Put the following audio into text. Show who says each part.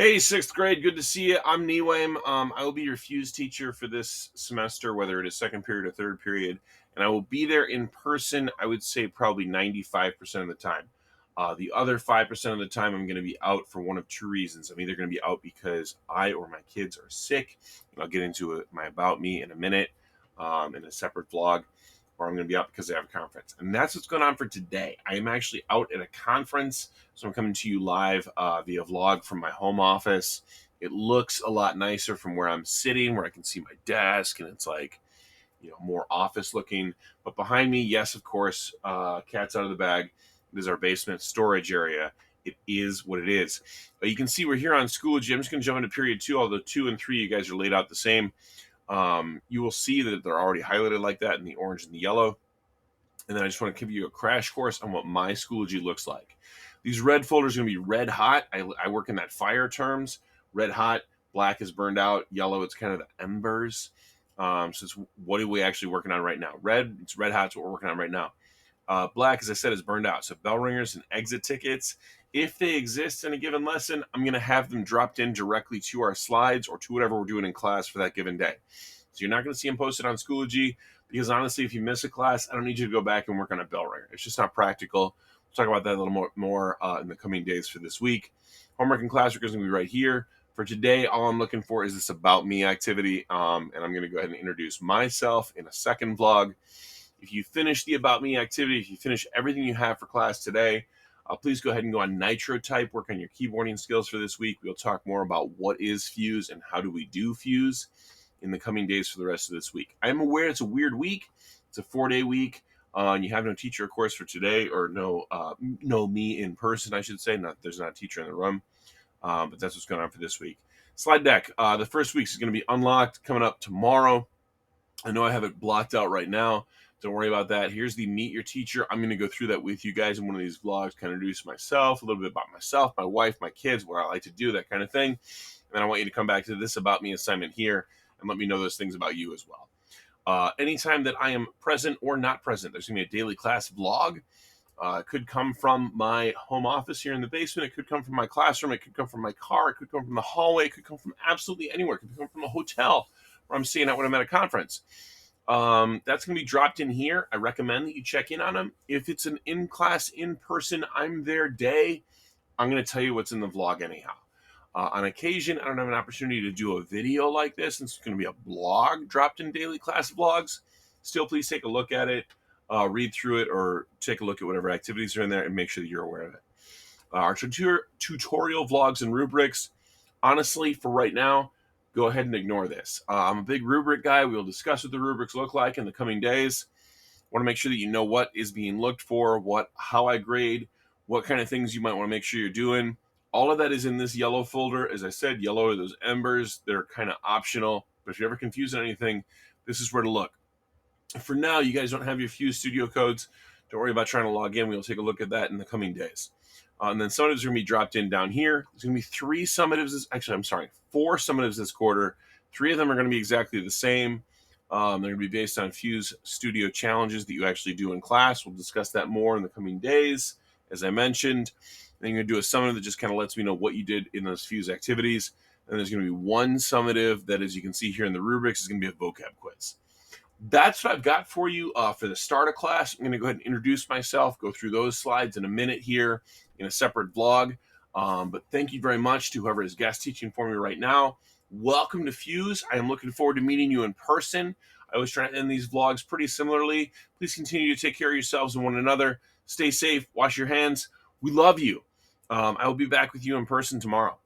Speaker 1: Hey, sixth grade, good to see you. I'm Niwam. I will be your Fuse teacher for this semester, whether it is second period or third period, and I will be there in person, I would say probably 95% of the time. The other 5% of the time, I'm going to be out for one of two reasons. I'm either going to be out because I or my kids are sick, and I'll get into my About Me in a minute in a separate vlog, or I'm going to be out because I have a conference. And that's what's going on for today. I am actually out at a conference, so I'm coming to you live via vlog from my home office. It looks a lot nicer from where I'm sitting, where I can see my desk, and it's like, more office looking. But behind me, yes, of course, cat's out of the bag. It is our basement storage area. It is what it is. You can see we're here on Schoology. I'm just going to jump into period 2, although 2 and 3, you guys are laid out the same. You will see that they're already highlighted like that in the orange and the yellow. And then I just want to give you a crash course on what my Schoology looks like. These red folders are going to be red hot. I work in that fire terms. Red hot, black is burned out, yellow, it's kind of the embers. So it's what are we actually working on right now? Red, it's red hot, it's what we're working on right now. Black, as I said, is burned out. So bell ringers and exit tickets, if they exist in a given lesson, I'm going to have them dropped in directly to our slides or to whatever we're doing in class for that given day. So you're not going to see them posted on Schoology because honestly, if you miss a class, I don't need you to go back and work on a bell ringer. It's just not practical. We'll talk about that a little more in the coming days for this week. Homework and classwork is going to be right here. For today, all I'm looking for is this About Me activity, and I'm going to go ahead and introduce myself in a second vlog. If you finish the About Me activity, if you finish everything you have for class today, please go ahead and go on Nitro Type, work on your keyboarding skills for this week. We'll talk more about what is Fuse and how do we do Fuse in the coming days for the rest of this week. I am aware it's a weird week. It's a 4-day week. And you have no teacher, of course, for today, or no me in person, I should say. There's not a teacher in the room, but that's what's going on for this week. Slide deck. The first week is going to be unlocked coming up tomorrow. I know I have it blocked out right now. Don't worry about that. Here's the Meet Your Teacher. I'm going to go through that with you guys in one of these vlogs, kind of introduce myself, a little bit about myself, my wife, my kids, what I like to do, that kind of thing. And then I want you to come back to this About Me assignment here and let me know those things about you as well. Anytime that I am present or not present, there's going to be a daily class vlog. It could come from my home office here in the basement. It could come from my classroom. It could come from my car. It could come from the hallway. It could come from absolutely anywhere. It could come from a hotel where I'm staying at when I'm at a conference. That's going to be dropped in here. I recommend that you check in on them. If it's an in-class, in-person, I'm there day, I'm going to tell you what's in the vlog anyhow. On occasion, I don't have an opportunity to do a video like this, and it's going to be a blog dropped in daily class vlogs. Still, please take a look at it, read through it, or take a look at whatever activities are in there and make sure that you're aware of it. Our tutorial vlogs and rubrics, honestly, for right now, go ahead and ignore this. I'm a big rubric guy. We'll discuss what the rubrics look like in the coming days. Want to make sure that you know what is being looked for, how I grade, what kind of things you might want to make sure you're doing. All of that is in this yellow folder. As I said, yellow are those embers. They're kind of optional, but if you're ever confused on anything, this is where to look. For now, you guys don't have your Fuse Studio codes. Don't worry about trying to log in. We'll take a look at that in the coming days. And then summatives are going to be dropped in down here. There's going to be 4 summatives this quarter. 3 of them are going to be exactly the same. They're going to be based on Fuse Studio challenges that you actually do in class. We'll discuss that more in the coming days, as I mentioned. Then you're going to do a summative that just kind of lets me know what you did in those Fuse activities. And there's going to be one summative that, as you can see here in the rubrics, is going to be a vocab quiz. That's what I've got for you for the start of class. I'm going to go ahead and introduce myself, go through those slides in a minute here in a separate vlog. But thank you very much to whoever is guest teaching for me right now. Welcome to Fuse. I am looking forward to meeting you in person. I always try to end these vlogs pretty similarly. Please continue to take care of yourselves and one another. Stay safe. Wash your hands. We love you. I will be back with you in person tomorrow.